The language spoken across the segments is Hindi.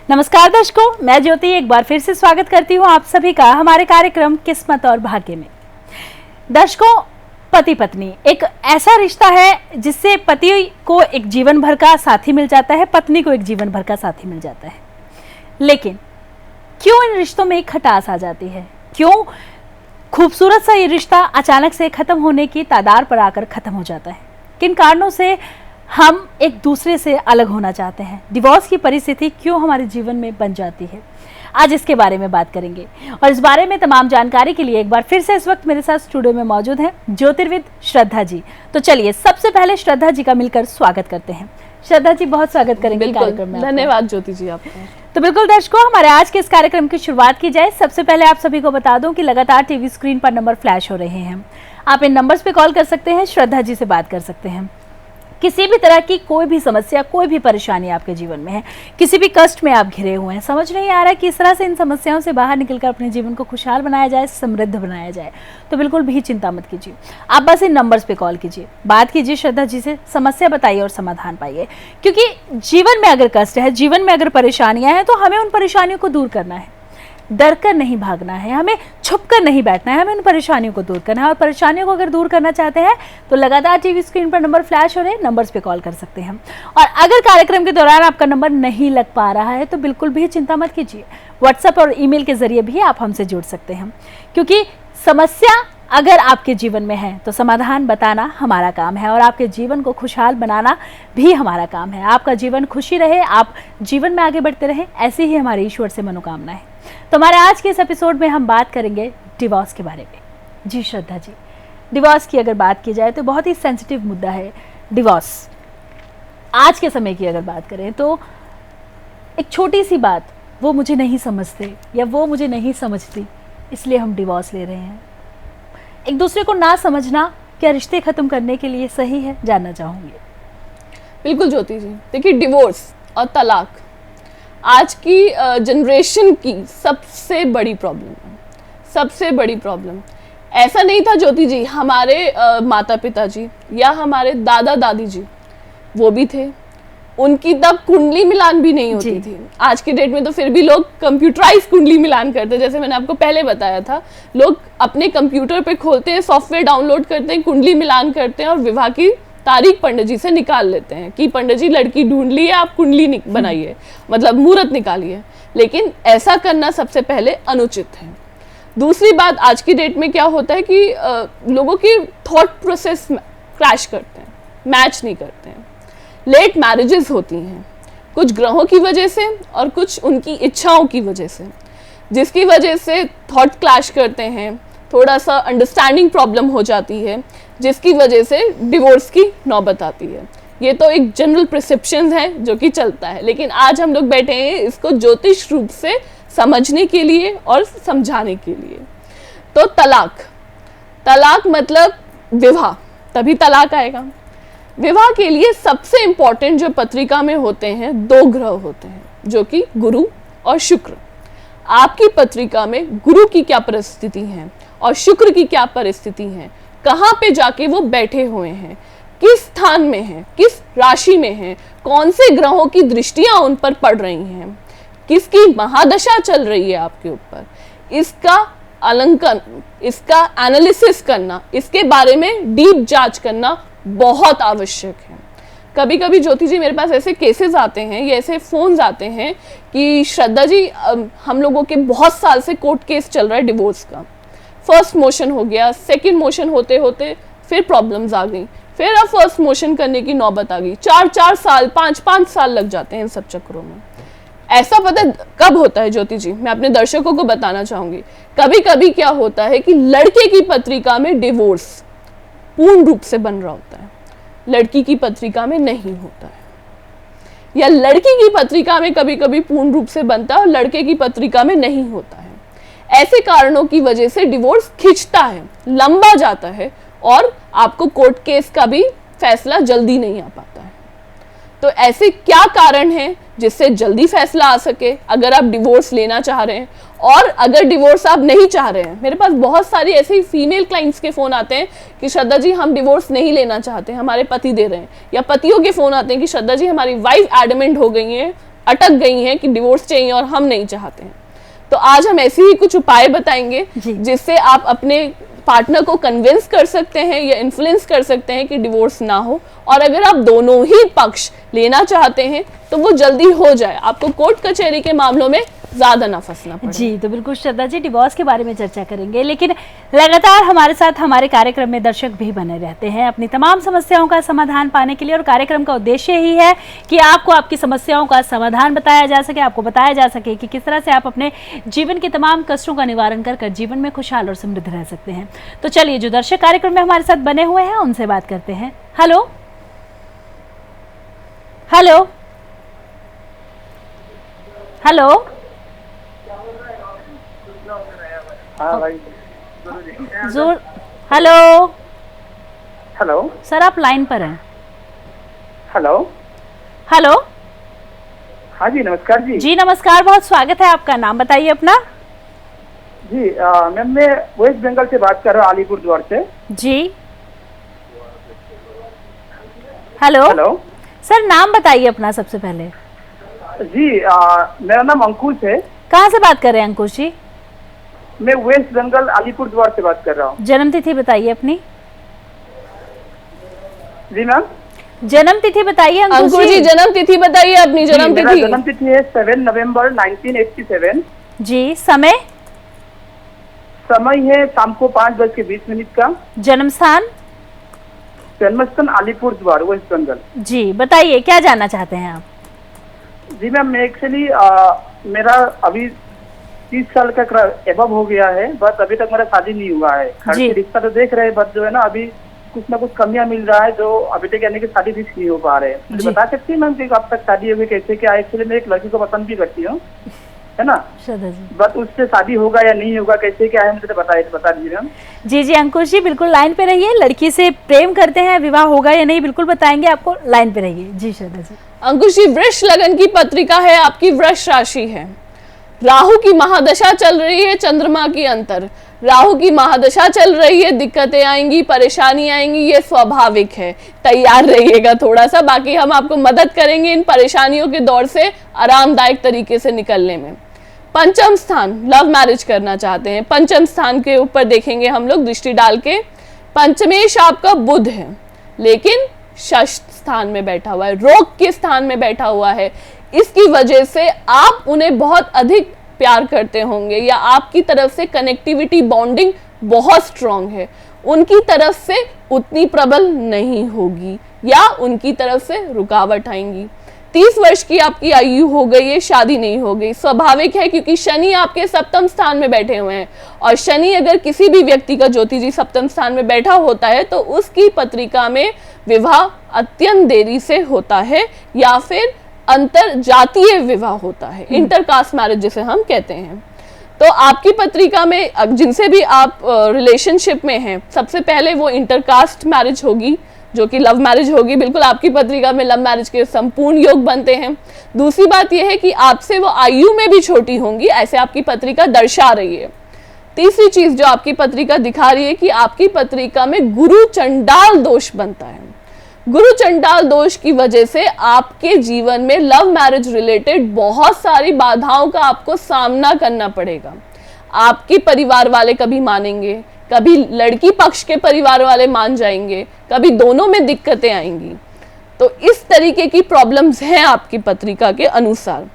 नमस्कार दर्शकों, मैं ज्योति एक बार फिर से स्वागत करती हूँ आप सभी का हमारे कार्यक्रम किस्मत और भाग्य में। दर्शकों, पति पत्नी एक ऐसा रिश्ता है जिससे पति को एक जीवन भर का साथी मिल जाता है, पत्नी को एक जीवन भर का साथी मिल जाता है। लेकिन क्यों इन रिश्तों में एक खटास आ जाती है? क्यों खूबसूरत सा ये रिश्ता अचानक से खत्म होने की तादार पर आकर खत्म हो जाता है? किन कारणों से हम एक दूसरे से अलग होना चाहते हैं? डिवोर्स की परिस्थिति क्यों हमारे जीवन में बन जाती है? आज इसके बारे में बात करेंगे और इस बारे में तमाम जानकारी के लिए एक बार फिर से इस वक्त मेरे साथ स्टूडियो में मौजूद हैं ज्योतिर्विद श्रद्धा जी। तो चलिए सबसे पहले श्रद्धा जी का मिलकर स्वागत करते हैं। श्रद्धा जी, बहुत स्वागत करेंगे कार्यक्रम में। धन्यवाद ज्योति जी आपका। तो बिल्कुल दर्शकों, हमारे आज के इस कार्यक्रम की शुरुआत की जाए। सबसे पहले आप सभी को बता दूं कि लगातार टीवी स्क्रीन पर नंबर फ्लैश हो रहे हैं। आप इन नंबर्स पे कॉल कर सकते हैं, श्रद्धा जी से बात कर सकते हैं। किसी भी तरह की कोई भी समस्या, कोई भी परेशानी आपके जीवन में है, किसी भी कष्ट में आप घिरे हुए हैं, समझ नहीं आ रहा है कि इस तरह से इन समस्याओं से बाहर निकलकर अपने जीवन को खुशहाल बनाया जाए, समृद्ध बनाया जाए, तो बिल्कुल भी चिंता मत कीजिए। आप बस इन नंबर्स पे कॉल कीजिए, बात कीजिए श्रद्धा जी से, समस्या बताइए और समाधान पाइए। क्योंकि जीवन में अगर कष्ट है, जीवन में अगर परेशानियां हैं, तो हमें उन परेशानियों को दूर करना है। डर कर नहीं भागना है, हमें छुप कर नहीं बैठना है, हमें उन परेशानियों को दूर करना है। और परेशानियों को अगर दूर करना चाहते हैं तो लगातार टीवी स्क्रीन पर नंबर फ्लैश हो रहे हैं, नंबर्स पे कॉल कर सकते हैं। और अगर कार्यक्रम के दौरान आपका नंबर नहीं लग पा रहा है तो बिल्कुल भी चिंता मत कीजिए, व्हाट्सएप और ईमेल के जरिए भी आप हमसे जुड़ सकते हैं। क्योंकि समस्या अगर आपके जीवन में है तो समाधान बताना हमारा काम है और आपके जीवन को खुशहाल बनाना भी हमारा काम है। आपका जीवन खुशी रहे, आप जीवन में आगे बढ़ते रहें, ऐसी ही हमारे ईश्वर से मनोकामना है। तो हमारे आज के इस एपिसोड में हम बात करेंगे डिवोर्स के बारे में। जी श्रद्धा जी, डिवोर्स की अगर बात की जाए तो बहुत ही सेंसिटिव मुद्दा है डिवोर्स। आज के समय की अगर बात करें तो एक छोटी सी बात, वो मुझे नहीं समझते या वो मुझे नहीं समझती, इसलिए हम डिवोर्स ले रहे हैं। एक दूसरे को ना समझना क्या रिश्ते खत्म करने के लिए सही है? जानना चाहूंगी। बिल्कुल ज्योति जी, देखिए डिवोर्स और तलाक आज की जनरेशन की सबसे बड़ी प्रॉब्लम है, सबसे बड़ी प्रॉब्लम। ऐसा नहीं था ज्योति जी, हमारे माता पिता जी या हमारे दादा दादी जी वो भी थे, उनकी तब कुंडली मिलान भी नहीं होती थी। आज की डेट में तो फिर भी लोग कंप्यूटराइज कुंडली मिलान करते हैं। जैसे मैंने आपको पहले बताया था, लोग अपने कंप्यूटर पे खोलते हैं, सॉफ्टवेयर डाउनलोड करते हैं, कुंडली मिलान करते हैं और विवाह की तारीख पंडित जी से निकाल लेते हैं कि पंडित जी लड़की ढूंढ ली है, आप कुंडली बनाइए, मतलब मुहूर्त निकालिए। लेकिन ऐसा करना सबसे पहले अनुचित है। दूसरी बात, आज की डेट में क्या होता है कि लोगों की थॉट प्रोसेस क्रैश करते हैं, मैच नहीं करते हैं। लेट मैरिजेस होती हैं, कुछ ग्रहों की वजह से और कुछ उनकी इच्छाओं की वजह से, जिसकी वजह से थॉट क्लैश करते हैं, थोड़ा सा अंडरस्टैंडिंग प्रॉब्लम हो जाती है, जिसकी वजह से डिवोर्स की नौबत आती है। ये तो एक जनरल प्रिसेप्शन है जो कि चलता है, लेकिन आज हम लोग बैठे हैं इसको ज्योतिष रूप से समझने के लिए और समझाने के लिए। तो तलाक, तलाक मतलब विवाह, तभी तलाक आएगा। विवाह के लिए सबसे इंपॉर्टेंट जो पत्रिका में होते हैं, दो ग्रह होते हैं, जो कि गुरु और शुक्र। आपकी पत्रिका में गुरु की क्या परिस्थिति है और शुक्र की क्या परिस्थिति है, कहाँ पे जाके वो बैठे हुए हैं, किस स्थान में है, किस राशि में है, कौन से ग्रहों की दृष्टियां उन पर पड़ रही हैं, किसकी महादशा चल रही है आपके ऊपर, इसका आकलन, इसका एनालिसिस करना, इसके बारे में डीप जांच करना बहुत आवश्यक है। कभी कभी ज्योति जी मेरे पास ऐसे केसेस आते हैं या ऐसे फोन्स आते हैं कि श्रद्धा जी हम लोगों के बहुत साल से कोर्ट केस चल रहा है डिवोर्स का, फर्स्ट मोशन हो गया, सेकंड मोशन होते होते फिर प्रॉब्लम्स आ गई, फिर अब फर्स्ट मोशन करने की नौबत आ गई, 4-4 साल 5-5 साल लग जाते हैं इन सब चक्करों में। ऐसा पता कब होता है ज्योति जी, मैं अपने दर्शकों को बताना चाहूंगी। कभी कभी क्या होता है कि लड़के की पत्रिका में डिवोर्स पूर्ण रूप से बन रहा होता है, लड़की की पत्रिका में नहीं होता है, या लड़की की पत्रिका में कभी कभी पूर्ण रूप से बनता है और लड़के की पत्रिका में नहीं होता है। ऐसे कारणों की वजह से डिवोर्स खिंचता है, लंबा जाता है और आपको कोर्ट केस का भी फैसला जल्दी नहीं आ पाता है। तो ऐसे क्या कारण हैं जिससे जल्दी फैसला आ सके अगर आप डिवोर्स लेना चाह रहे हैं? और अगर डिवोर्स आप नहीं चाह रहे हैं, मेरे पास बहुत सारी ऐसी फीमेल क्लाइंट्स के फ़ोन आते हैं कि श्रद्धा जी हम डिवोर्स नहीं लेना चाहते, हमारे पति दे रहे हैं, या पतियों के फ़ोन आते हैं कि श्रद्धा जी हमारी वाइफ एडमेंट हो गई है, अटक गई हैं कि डिवोर्स चाहिए और हम नहीं चाहते हैं। तो आज हम ऐसे ही कुछ उपाय बताएंगे जिससे आप अपने पार्टनर को कन्विंस कर सकते हैं या इन्फ्लुएंस कर सकते हैं कि डिवोर्स ना हो, और अगर आप दोनों ही पक्ष लेना चाहते हैं तो वो जल्दी हो जाए, आपको कोर्ट कचहरी के मामलों में ज्यादा ना फंसना पड़े। जी, तो बिल्कुल श्रद्धा जी, डिवोर्स के बारे में चर्चा करेंगे, लेकिन लगातार हमारे साथ हमारे कार्यक्रम में दर्शक भी बने रहते हैं अपनी तमाम समस्याओं का समाधान पाने के लिए, और कार्यक्रम का उद्देश्य ही है कि आपको आपकी समस्याओं का समाधान बताया जा सके, आपको बताया जा सके कि किस तरह से आप अपने जीवन के तमाम कष्टों का निवारण कर जीवन में खुशहाल और समृद्ध रह सकते हैं। तो चलिए, जो दर्शक कार्यक्रम में हमारे साथ बने हुए हैं उनसे बात करते हैं। हेलो हेलो हेलो हाँ भाई, जोर। हेलो हेलो सर, आप लाइन पर हैं। हेलो हेलो हाँ जी, नमस्कार जी। जी नमस्कार, बहुत स्वागत है आपका। नाम बताइए अपना। जी मैम, मैं वेस्ट बंगाल से बात कर रहा हूँ, अलीपुर द्वार से। जी हेलो हेलो सर, नाम बताइए अपना सबसे पहले। जी मेरा नाम अंकुश है। कहाँ से बात कर रहे हैं अंकुश जी? मैं वेस्ट बंगाल अलीपुर द्वार से बात कर रहा हूँ। जन्म तिथि बताइए अपनी। जी मैम, जन्म तिथि बताइए अंकुश जी। जन्म तिथि बताइए अपनी। जन्म मेरा तिथि जन्म तिथि है 7 नवंबर 1987। जी। समय है शाम को 5:20 का। जन्म स्थान? जन्मस्थान अलीपुर द्वार, वेस्ट बंगाल। जी, बताइए क्या जानना चाहते हैं आप? जी मैम, मैं एक्चुअली मेरा अभी 30 साल का एबव हो गया है, बट अभी तक मेरा शादी नहीं हुआ है। घर जी। के रिश्ता तो देख रहे हैं, बट जो है ना अभी कुछ ना कुछ कमियां मिल रहा है, जो अभी तक यानी कि शादी फिक्स नहीं हो पा रहे हैं। मुझे बता सकती है मैम कि अब तक शादी होगी कैसे क्या? एक्चुअली मैं एक लड़की को पसंद भी करती हूँ, है ना, श्रद्धा जी। बट उससे शादी होगा या नहीं होगा, कैसे क्या है, मुझे तो बता दीजिए मैम। जी जी अंकुश जी, बिल्कुल लाइन पे रहिए। लड़की से प्रेम करते हैं, विवाह होगा या नहीं बिल्कुल बताएंगे आपको, लाइन पे रहिए। जी श्रद्धा जी। अंकुश जी, वृष लगन की पत्रिका है, आपकी वृष राशि है। राहु की महादशा चल रही है, चंद्रमा की अंतर। राहु की महादशा चल रही है, दिक्कतें आएंगी, परेशानी आएंगी, ये स्वाभाविक है। तैयार रहिएगा थोड़ा सा, बाकी हम आपको मदद करेंगे इन परेशानियों के दौर से आरामदायक तरीके से निकलने में। पंचम स्थान, लव मैरिज करना चाहते हैं, पंचम स्थान के ऊपर देखेंगे हम लोग दृष्टि डाल के। पंचमेश आपका बुध है, लेकिन षष्ठ स्थान में बैठा हुआ है, रोग के स्थान में बैठा हुआ है। इसकी वजह से आप उन्हें बहुत अधिक प्यार करते होंगे, या आपकी तरफ से कनेक्टिविटी बॉन्डिंग बहुत स्ट्रांग है, उनकी तरफ से उतनी प्रबल नहीं होगी, या उनकी तरफ से रुकावट आएंगी। 30 वर्ष की आपकी आयु हो गई है, शादी नहीं हो गई, स्वाभाविक है, क्योंकि शनि आपके सप्तम स्थान में बैठे हुए हैं। और शनि अगर किसी भी व्यक्ति का, ज्योति जी, सप्तम स्थान में बैठा होता है तो उसकी पत्रिका में विवाह अत्यंत देरी से होता है, या फिर अंतर जातीय विवाह होता है, इंटरकास्ट मैरिज जिसे हम कहते हैं। तो आपकी पत्रिका में जिनसे भी आप रिलेशनशिप में हैं, सबसे पहले वो इंटरकास्ट मैरिज होगी, जो कि लव मैरिज होगी। बिल्कुल आपकी पत्रिका में लव मैरिज के संपूर्ण योग बनते हैं। दूसरी बात यह है कि आपसे वो आयु में भी छोटी होंगी, ऐसे आपकी पत्रिका दर्शा रही है। तीसरी चीज जो आपकी पत्रिका दिखा रही है कि आपकी पत्रिका में गुरु चंडाल दोष बनता है। गुरु चंडाल दोष की वजह से आपके जीवन में लव मैरिज रिलेटेड बहुत सारी बाधाओं का आपको सामना करना पड़ेगा। आपके परिवार वाले कभी मानेंगे, कभी लड़की पक्ष के परिवार वाले मान जाएंगे, कभी दोनों में दिक्कतें आएंगी। तो इस तरीके की प्रॉब्लम्स हैं आपकी पत्रिका के अनुसार,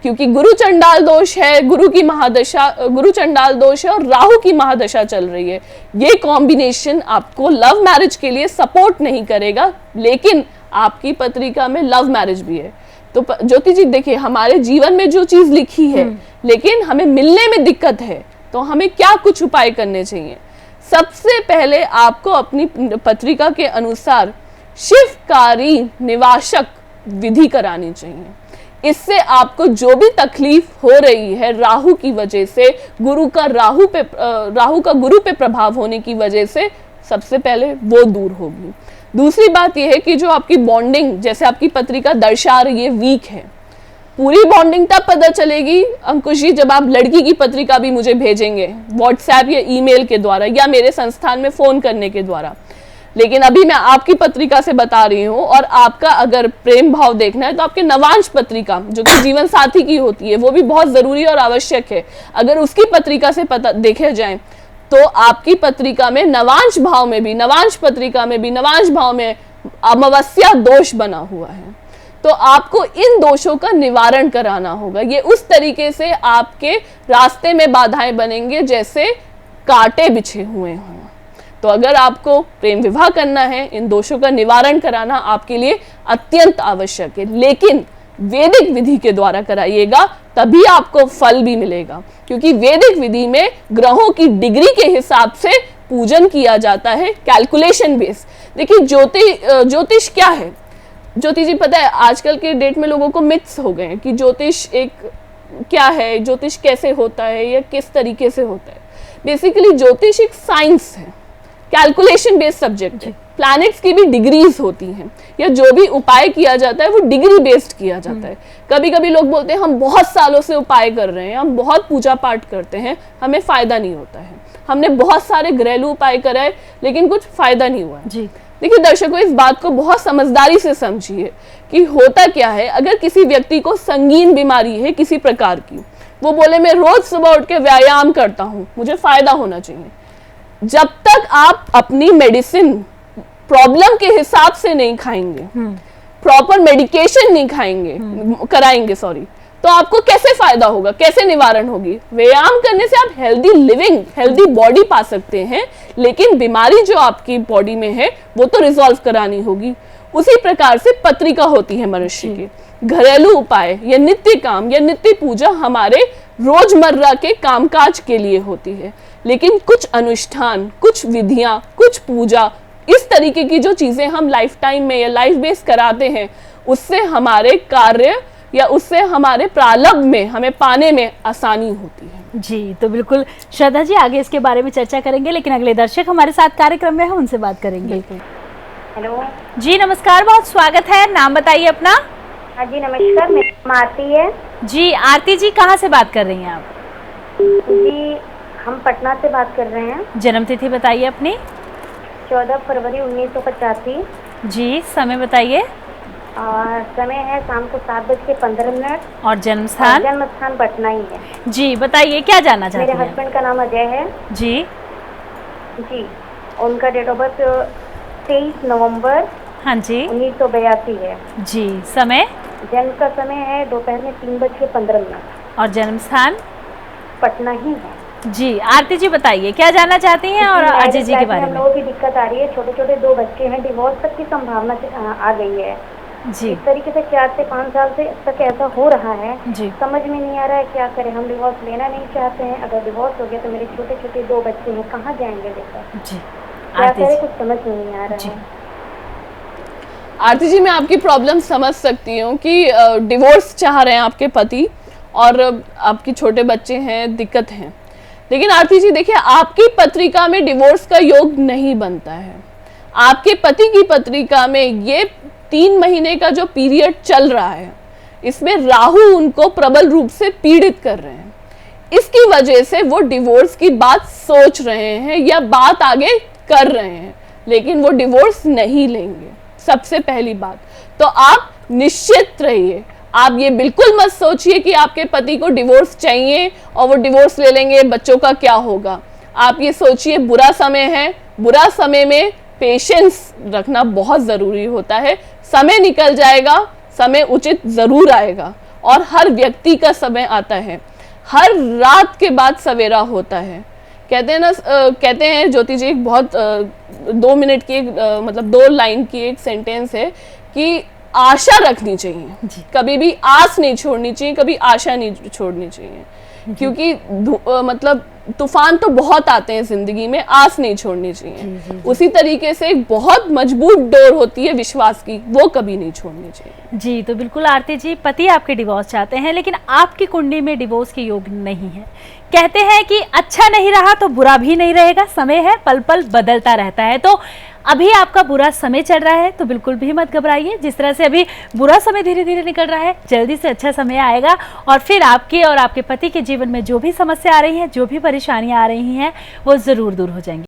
क्योंकि गुरु चंडाल दोष है, गुरु की महादशा, गुरु चंडाल दोष है और राहु की महादशा चल रही है। ये कॉम्बिनेशन आपको लव मैरिज के लिए सपोर्ट नहीं करेगा, लेकिन आपकी पत्रिका में लव मैरिज भी है। तो ज्योति जी देखिए, हमारे जीवन में जो चीज लिखी है, लेकिन हमें मिलने में दिक्कत है, तो हमें क्या कुछ उपाय करने चाहिए? सबसे पहले आपको अपनी पत्रिका के अनुसार शिवकारी निवासक विधि करानी चाहिए। इससे आपको जो भी तकलीफ हो रही है राहु की वजह से, राहु का गुरु पे प्रभाव होने की वजह से, सबसे पहले वो दूर होगी। दूसरी बात यह है कि जो आपकी बॉन्डिंग, जैसे आपकी पत्रिका दर्शा रही है, वीक है। पूरी बॉन्डिंग तब पता चलेगी अंकुश जी जब आप लड़की की पत्रिका भी मुझे भेजेंगे व्हाट्सएप या ईमेल के द्वारा, या मेरे संस्थान में फोन करने के द्वारा। लेकिन अभी मैं आपकी पत्रिका से बता रही हूँ, और आपका अगर प्रेम भाव देखना है तो आपके नवांश पत्रिका जो कि जीवन साथी की होती है वो भी बहुत जरूरी और आवश्यक है। अगर उसकी पत्रिका से पता देखे जाए तो आपकी पत्रिका में नवांश भाव में भी, नवांश पत्रिका में भी नवांश भाव में अमावस्या दोष बना हुआ है। तो आपको इन दोषों का निवारण कराना होगा। ये उस तरीके से आपके रास्ते में बाधाएं बनेंगे जैसे कांटे बिछे हुए हों। तो अगर आपको प्रेम विवाह करना है, इन दोषों का निवारण कराना आपके लिए अत्यंत आवश्यक है, लेकिन वैदिक विधि के द्वारा कराइएगा, तभी आपको फल भी मिलेगा। क्योंकि वैदिक विधि में ग्रहों की डिग्री के हिसाब से पूजन किया जाता है, कैलकुलेशन बेस। देखिए ज्योतिष क्या है? ज्योतिष जी पता है आजकल के डेट में लोगों को मिथ्स हो गए हैं कि ज्योतिष एक क्या है, ज्योतिष कैसे होता है या किस तरीके से होता है। बेसिकली ज्योतिष एक साइंस है, कैलकुलेशन बेस्ड सब्जेक्ट है। प्लैनेट्स की भी डिग्रीज होती हैं, या जो भी उपाय किया जाता है वो डिग्री बेस्ड किया जाता है। कभी कभी लोग बोलते हैं हम बहुत सालों से उपाय कर रहे हैं, हम बहुत पूजा पाठ करते हैं, हमें फायदा नहीं होता है, हमने बहुत सारे घरेलू उपाय कराए लेकिन कुछ फायदा नहीं हुआ जी। देखिए दर्शकों, इस बात को बहुत समझदारी से समझिए कि होता क्या है। अगर किसी व्यक्ति को संगीन बीमारी है किसी प्रकार की, वो बोले मैं रोज सुबह उठ के व्यायाम करता हूँ, मुझे फायदा होना चाहिए, जब तक आप अपनी मेडिसिन प्रॉब्लम के हिसाब से नहीं खाएंगे, प्रॉपर मेडिकेशन नहीं कराएंगे तो आपको कैसे फायदा होगा, कैसे निवारण होगी? व्यायाम करने से आप हेल्दी लिविंग, हेल्दी बॉडी पा सकते हैं, लेकिन बीमारी जो आपकी बॉडी में है वो तो रिजॉल्व करानी होगी। उसी प्रकार से पत्रिका होती है मनुष्य की। घरेलू उपाय या नित्य काम या नित्य पूजा हमारे रोजमर्रा के कामकाज के लिए होती है, लेकिन कुछ अनुष्ठान, कुछ विधियां, कुछ पूजा, इस तरीके की जो चीजें हम लाइफ टाइम में या लाइफ बेस कराते हैं, उससे हमारे कार्य या उससे हमारे प्रारब्ध में हमें पाने में आसानी होती है जी। तो बिल्कुल श्रद्धा जी आगे इसके बारे में चर्चा करेंगे, लेकिन अगले दर्शक हमारे साथ कार्यक्रम में है, उनसे बात करेंगे। हेलो जी, नमस्कार, बहुत स्वागत है। नाम बताइए अपना। हाँ जी नमस्कार, मेरा नाम आरती है जी। आरती जी कहाँ से बात कर रही हैं आप? जी हम पटना से बात कर रहे हैं। जन्म तिथि बताइए अपनी। 14 फरवरी 1985 जी। समय बताइए। समय है शाम को 7:15। और जन्म स्थान? जन्म स्थान पटना ही है जी। बताइए क्या जानना चाहते हैं? मेरे हस्बैंड का नाम अजय है जी। जी, उनका डेट ऑफ बर्थ 23 नवंबर हाँ जी 1982 है जी। समय? जन्म का समय है दोपहर में 3:15। और जन्म स्थान? पटना ही है जी। आरती जी बताइए क्या जानना चाहती हैं और अजय जी के बारे में? हम लोगों की दिक्कत आ रही है, छोटे छोटे 2 बच्चे हैं, डिवोर्स तक की संभावना आ गई है जी। इस तरीके से 4 से 5 साल से तक ऐसा हो रहा है जी। समझ में नहीं आ रहा है क्या करें। हम डिवोर्स लेना नहीं चाहते हैं, अगर डिवोर्स हो गया तो मेरे छोटे छोटे 2 बच्चे हैं, कहाँ जाएंगे लेकर जी। क्या करें, कुछ समझ में नहीं आ रहा है। आरती जी मैं आपकी प्रॉब्लम समझ सकती हूँ कि डिवोर्स चाह रहे हैं आपके पति और आपके छोटे बच्चे हैं, दिक्कत है। लेकिन आरती जी देखिए, आपकी पत्रिका में डिवोर्स का योग नहीं बनता है। आपके पति की पत्रिका में ये 3 महीने का जो पीरियड चल रहा है, इसमें राहु उनको प्रबल रूप से पीड़ित कर रहे हैं। इसकी वजह से वो डिवोर्स की बात सोच रहे हैं या बात आगे कर रहे हैं, लेकिन वो डिवोर्स नहीं लेंगे। सबसे पहली बात तो आप निश्चित रहिए, आप ये बिल्कुल मत सोचिए कि आपके पति को डिवोर्स चाहिए और वो डिवोर्स ले लेंगे, बच्चों का क्या होगा। आप ये सोचिए बुरा समय है, बुरा समय में पेशेंस रखना बहुत ज़रूरी होता है। समय निकल जाएगा, समय उचित ज़रूर आएगा, और हर व्यक्ति का समय आता है, हर रात के बाद सवेरा होता है। कहते हैं ना, कहते हैं ज्योति जी, एक बहुत 2 मिनट की मतलब 2 लाइन की एक सेंटेंस है कि आशा रखनी चाहिए, कभी भी आस नहीं छोड़नी चाहिए, कभी आशा नहीं छोड़नी चाहिए, क्योंकि मतलब तूफान तो बहुत आते हैं जिंदगी में, आस नहीं छोड़नी चाहिए। उसी तरीके से एक बहुत मजबूत डोर होती है विश्वास की, वो कभी नहीं छोड़नी चाहिए जी। तो बिल्कुल आरती जी, पति आपके डिवोर्स चाहते हैं, लेकिन आपकी कुंडली में डिवोर्स के योग नहीं है। कहते हैं कि अच्छा नहीं रहा तो बुरा भी नहीं रहेगा, समय है, पल पल बदलता रहता है। तो अभी आपका बुरा समय चल रहा है, तो बिल्कुल भी मत घबराइए। जिस तरह से अभी बुरा समय धीरे धीरे निकल रहा है, जल्दी से अच्छा समय आएगा, और फिर आपके और आपके पति के जीवन में जो भी समस्या आ रही है, जो भी परेशानियां आ रही हैं, वो ज़रूर दूर हो जाएंगी।